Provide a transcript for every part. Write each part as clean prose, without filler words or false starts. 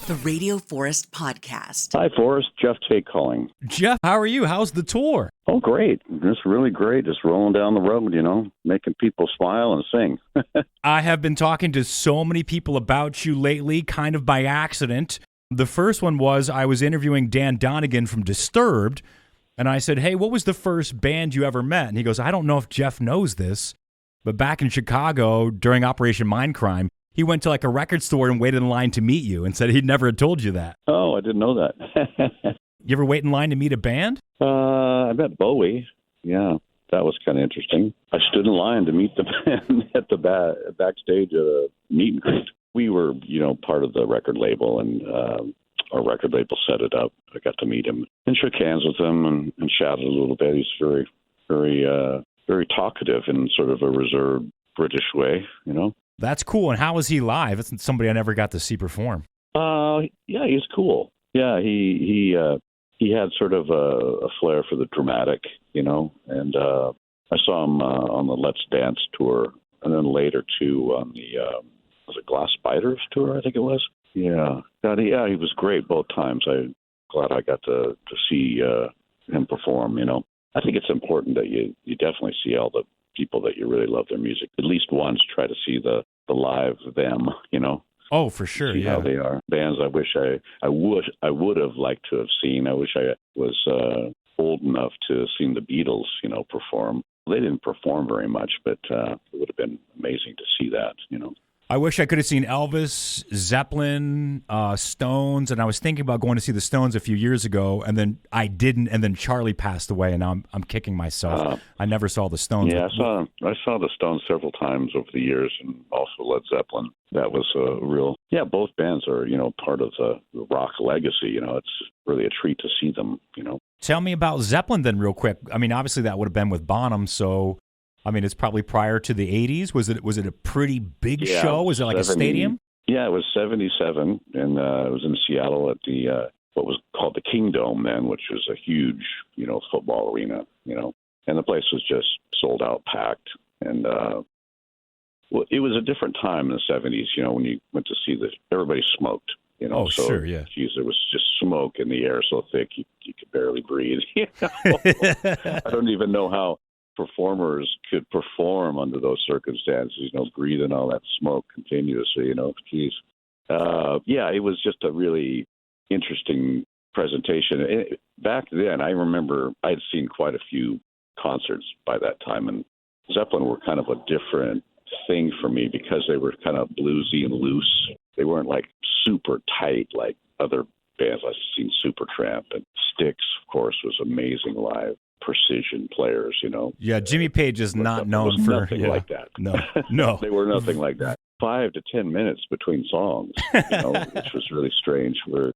the Radio Forest Podcast. Hi, Forrest. Geoff Tate calling. Geoff, how are you? How's the tour? Oh, great. Just really great. Just rolling down the road, making people smile and sing. I have been talking to so many people about you lately, kind of by accident. The first one was I was interviewing Dan Donegan from Disturbed, and I said, hey, what was the first band you ever met? And he goes, I don't know if Geoff knows this, but back in Chicago during Operation Mindcrime, he went to like a record store and waited in line to meet you and said he'd never had told you that. Oh, I didn't know that. You ever wait in line to meet a band? I met Bowie. Yeah, that was kind of interesting. I stood in line to meet the band at the backstage at a meet and greet. We were, part of the record label, and our record label set it up. I got to meet him and shook hands with him and chatted a little bit. He's very, very, very talkative in sort of a reserved British way, That's cool. And how was he live? It's somebody I never got to see perform. Yeah, he's cool. Yeah, he had sort of a flair for the dramatic, and I saw him on the Let's Dance tour, and then later too on the was it Glass Spiders tour, I think it was. Yeah, he was great both times. I'm glad I got to see him perform. I think it's important that you definitely see all the people that you really love their music. At least once, try to see the live them. Oh, for sure. See how they are. Bands I wish I would have liked to have seen. I wish I was old enough to have seen the Beatles, perform. They didn't perform very much, but it would have been amazing to see that, I wish I could have seen Elvis, Zeppelin, Stones, and I was thinking about going to see the Stones a few years ago, and then I didn't, and then Charlie passed away, and now I'm kicking myself. I never saw the Stones. Yeah, I saw the Stones several times over the years, and also Led Zeppelin. That was a real, both bands are, part of the rock legacy. It's really a treat to see them, Tell me about Zeppelin then real quick. I mean, obviously that would have been with Bonham, so... I mean, it's probably prior to the 80s. Was it a pretty big show? Was it like a stadium? Yeah, it was 77, and it was in Seattle at the what was called the Kingdome then, which was a huge, football arena, and the place was just sold out, packed, and it was a different time in the 70s, when you went to see everybody smoked, Oh, so, sure, yeah. Geez, there was just smoke in the air so thick you could barely breathe. I don't even know how performers could perform under those circumstances, breathing all that smoke continuously, geez. It was just a really interesting presentation. Back then, I remember I'd seen quite a few concerts by that time, and Zeppelin were kind of a different thing for me because they were kind of bluesy and loose. They weren't like super tight like other bands. I've seen Supertramp, and Styx, of course, was amazing live. Precision players, Yeah, Jimmy Page is not known for nothing like that. No, they were nothing like that. 5 to 10 minutes between songs, which was really strange. Where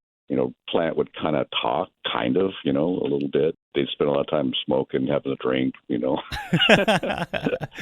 Plant would kind of talk, a little bit. They'd spend a lot of time smoking, having a drink,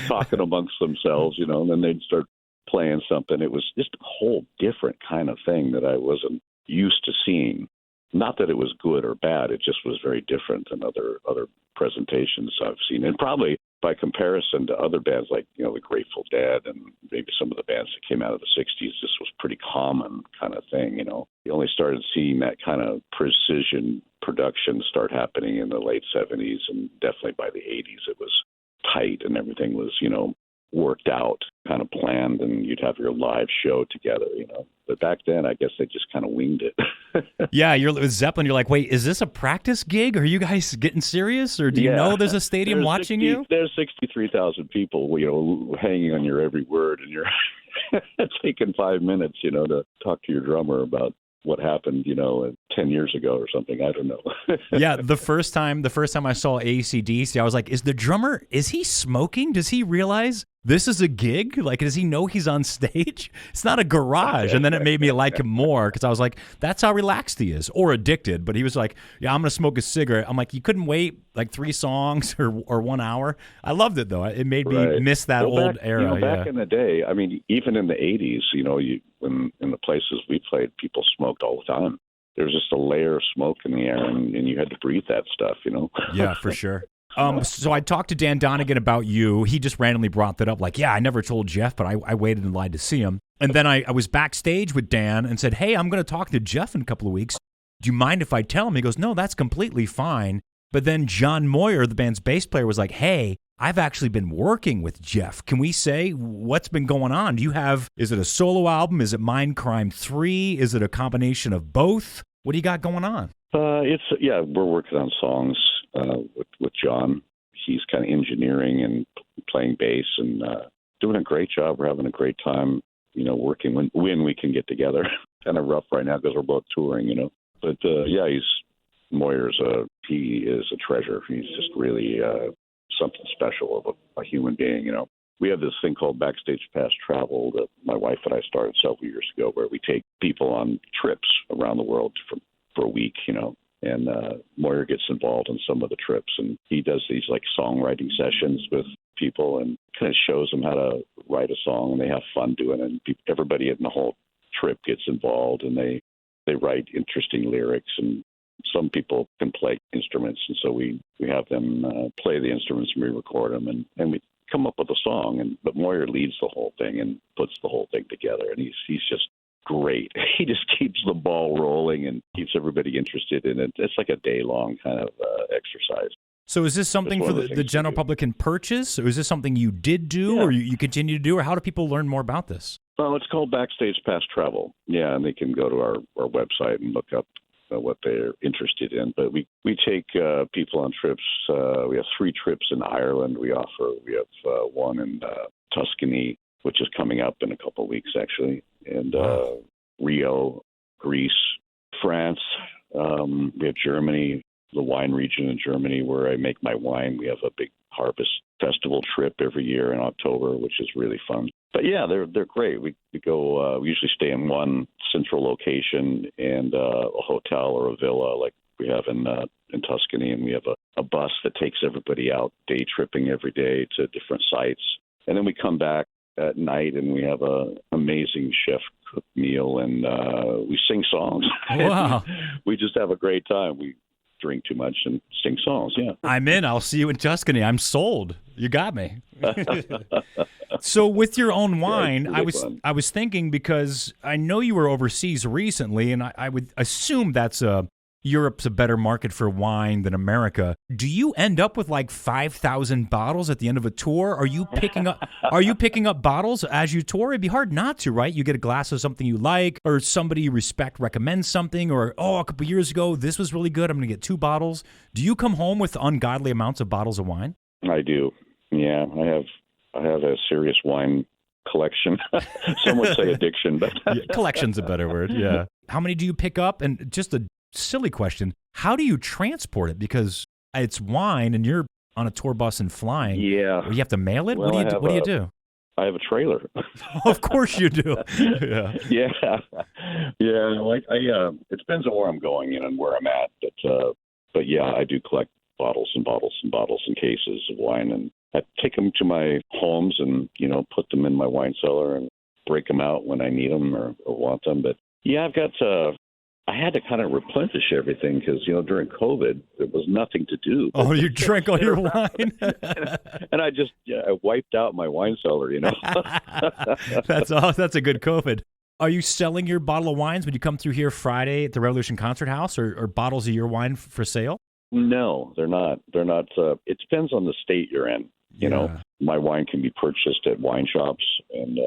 talking amongst themselves, and then they'd start playing something. It was just a whole different kind of thing that I wasn't used to seeing. Not that it was good or bad, it just was very different than other presentations I've seen. And probably by comparison to other bands like, the Grateful Dead and maybe some of the bands that came out of the 60s, this was pretty common kind of thing, You only started seeing that kind of precision production start happening in the late 70s, and definitely by the 80s it was tight and everything was, worked out, kind of planned, and you'd have your live show together, But back then, I guess they just kind of winged it. Yeah, you're with Zeppelin. You're like, wait, is this a practice gig? Are you guys getting serious, or do you know there's a stadium watching you? There's 63,000 people, hanging on your every word, and you're taking 5 minutes, to talk to your drummer about what happened, 10 years ago or something. I don't know. Yeah, the first time I saw AC/DC, I was like, is the drummer, is he smoking? Does he realize this is a gig? Like, does he know he's on stage? It's not a garage. And then it made me like him more because I was like, that's how relaxed he is, or addicted. But he was like, yeah, I'm going to smoke a cigarette. I'm like, you couldn't wait like 3 songs or 1 hour. I loved it, though. It made me miss that old era. Back in the day, I mean, even in the 80s, when in the places we played, people smoked all the time. There was just a layer of smoke in the air, and you had to breathe that stuff, Yeah, for sure. So I talked to Dan Donegan about you. He just randomly brought that up. Like, yeah, I never told Geoff, but I waited in line to see him. And then I was backstage with Dan and said, hey, I'm going to talk to Geoff in a couple of weeks. Do you mind if I tell him? He goes, no, that's completely fine. But then John Moyer, the band's bass player, was like, hey, I've actually been working with Geoff. Can we say what's been going on? Is it a solo album? Is it Mindcrime 3? Is it a combination of both? What do you got going on? We're working on songs with John. He's kind of engineering and playing bass and doing a great job. We're having a great time, working when we can get together. Kind of rough right now because we're both touring, But he is a treasure. He's just really something special of a human being, We have this thing called Backstage Pass Travel that my wife and I started several years ago where we take people on trips around the world for a week, and Moyer gets involved in some of the trips, and he does these like songwriting sessions with people and kind of shows them how to write a song, and they have fun doing it. And everybody in the whole trip gets involved, and they write interesting lyrics, and some people can play instruments, and so we have them play the instruments and we record them, and we come up with a song. But Moyer leads the whole thing and puts the whole thing together, and he's just great. He just keeps the ball rolling and keeps everybody interested in it. It's like a day-long kind of exercise. So is this something for the general public can purchase, or is this something you did do, or you continue to do, or how do people learn more about this? Well, it's called Backstage Pass Travel. Yeah, and they can go to our website and look up what they're interested in. But we take people on trips. We have 3 trips in Ireland we offer. We have one in Tuscany, which is coming up in a couple of weeks, actually, and Rio, Greece, France. We have Germany, the wine region in Germany where I make my wine. We have a big harvest festival trip every year in October, which is really fun. But yeah, they're great. We go. We usually stay in one central location and a hotel or a villa, like we have in Tuscany, and we have a bus that takes everybody out day tripping every day to different sites, and then we come back at night and we have a amazing chef cooked meal, and we sing songs. Wow. We just have a great time. We drink too much and sing songs. Yeah, I'm in. I'll see you in Tuscany. I'm sold. You got me. So with your own wine, I was thinking, because I know you were overseas recently, and I would assume Europe's a better market for wine than America. Do you end up with like 5,000 bottles at the end of a tour? Are you picking up bottles as you tour? It'd be hard not to, right? You get a glass of something you like, or somebody you respect recommends something, or a couple years ago this was really good, I'm going to get 2 bottles. Do you come home with ungodly amounts of bottles of wine? I do. Yeah, I have a serious wine collection. Some would say addiction, but collection's a better word. Yeah. How many do you pick up? And just a silly question, how do you transport it? Because it's wine and you're on a tour bus and flying. Yeah. You have to mail it? Well, what do you do? I have a trailer. Of course you do. Yeah. Yeah. It depends on where I'm going and where I'm at. But yeah, I do collect bottles and bottles and bottles and cases of wine, and I take them to my homes and, put them in my wine cellar and break them out when I need them or want them. But yeah, I had to kind of replenish everything because, during COVID, there was nothing to do. Oh, you drank all your wine? And I wiped out my wine cellar, That's a good COVID. Are you selling your bottle of wines when you come through here Friday at the Revolution Concert House, or bottles of your wine for sale? No, they're not. They're not. It depends on the state you're in. My wine can be purchased at wine shops and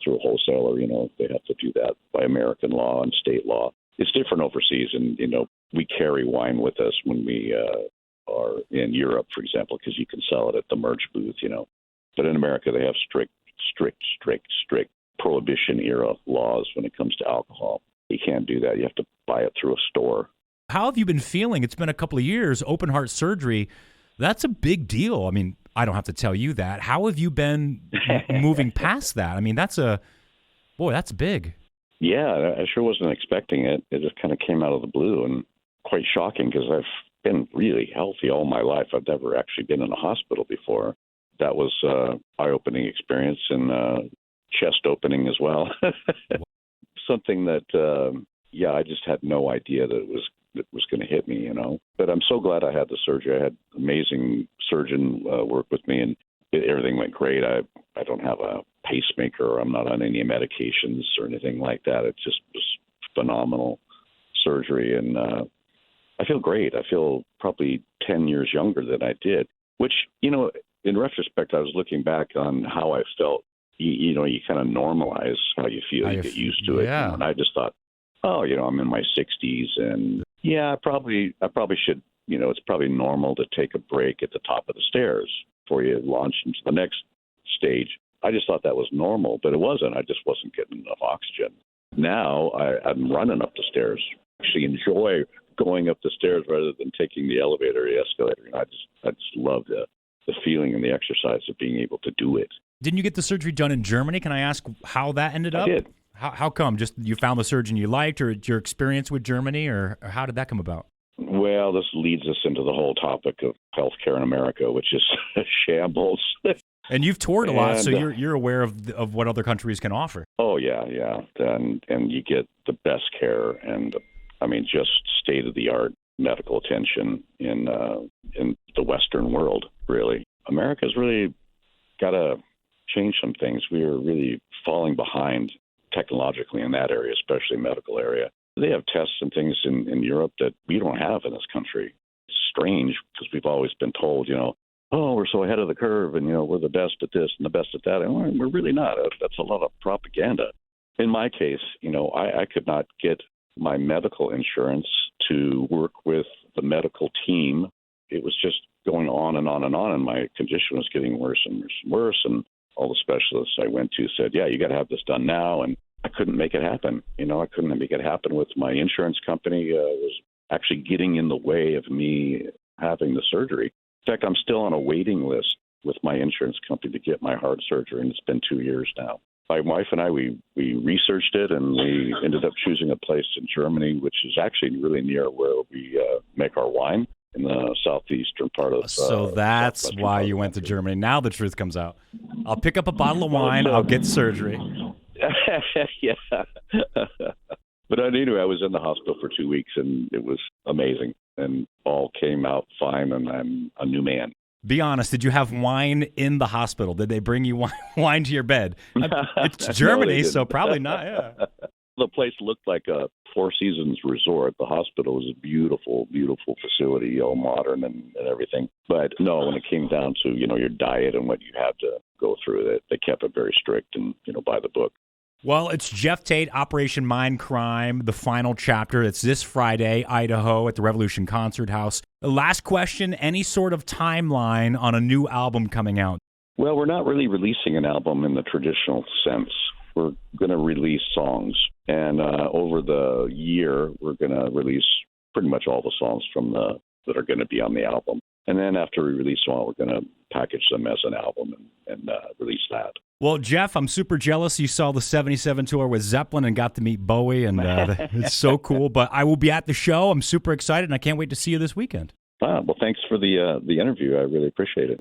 through a wholesaler. They have to do that by American law and state law. It's different overseas, and we carry wine with us when we are in Europe, for example, because you can sell it at the merch booth. But in America, they have strict prohibition era laws when it comes to alcohol. You can't do that. You have to buy it through a store. How have you been feeling? It's been a couple of years. Open heart surgery, that's a big deal. I mean, I don't have to tell you that. How have you been moving past that? I mean, that's big. Yeah, I sure wasn't expecting it. It just kind of came out of the blue, and quite shocking because I've been really healthy all my life. I've never actually been in a hospital before. That was an eye-opening experience, and chest opening as well. Something that, I just had no idea that it was that was going to hit me, you know. But I'm so glad I had the surgery. I had an amazing surgeon work with me, and everything went great. I don't have a pacemaker, or I'm not on any medications or anything like that. It just was phenomenal surgery, and I feel great. I feel probably 10 years younger than I did, which, you know, in retrospect, I was looking back on how I felt. You know, you kind of normalize how you feel. You get used to it. Yeah. You know, and I just thought, oh, you know, I'm in my 60s, and yeah, I probably should, you know, it's probably normal to take a break at the top of the stairs before you launch into the next stage. I just thought that was normal, but it wasn't. I just wasn't getting enough oxygen. Now I'm running up the stairs. Actually enjoy going up the stairs rather than taking the elevator or the escalator. And I just love the feeling and the exercise of being able to do it. Didn't you get the surgery done in Germany? Can I ask how that ended up? I did. How come? Just you found the surgeon you liked, or your experience with Germany, or how did that come about? Well, this leads us into the whole topic of healthcare in America, which is a shambles. And you've toured a lot, so you're aware of what other countries can offer. Oh yeah, and you get the best care, and I mean just state of the art medical attention in the Western world. Really, America's really got to change some things. We are really falling behind technologically in that area, especially medical area. They have tests and things in Europe that we don't have in this country. It's strange because we've always been told, you know, oh, we're so ahead of the curve, and, you know, we're the best at this and the best at that. And we're really not. That's a lot of propaganda. In my case, you know, I could not get my medical insurance to work with the medical team. It was just going on and on and on, and my condition was getting worse and worse and worse. And all the specialists I went to said, yeah, you got to have this done now. And I couldn't make it happen. You know, I couldn't make it happen with my insurance company. Was actually getting in the way of me having the surgery. In fact, I'm still on a waiting list with my insurance company to get my heart surgery, and it's been 2 years now. My wife and I, we researched it, and we ended up choosing a place in Germany, which is actually really near where we make our wine in the southeastern part of. So that's why you went to Germany. Now the truth comes out. I'll pick up a bottle of wine. I'll get surgery. Yeah. But anyway, I was in the hospital for 2 weeks, and it was amazing, and all came out fine, and I'm a new man. Be honest, did you have wine in the hospital? Did they bring you wine to your bed? It's Germany, No, so probably not, yeah. The place looked like a Four Seasons resort. The hospital was a beautiful, beautiful facility, all modern and everything. But no, when it came down to, you know, your diet and what you had to go through, they kept it very strict and, you know, by the book. Well, it's Geoff Tate, Operation Mindcrime, the final chapter. It's this Friday, Idaho, at the Revolution Concert House. Last question, any sort of timeline on a new album coming out? Well, we're not really releasing an album in the traditional sense. We're going to release songs. And over the year, we're going to release pretty much all the songs that are going to be on the album. And then after we release them all, we're going to package them as an album and release that. Well, Geoff, I'm super jealous you saw the 77 tour with Zeppelin and got to meet Bowie, and it's so cool. But I will be at the show. I'm super excited, and I can't wait to see you this weekend. Well, thanks for the interview. I really appreciate it.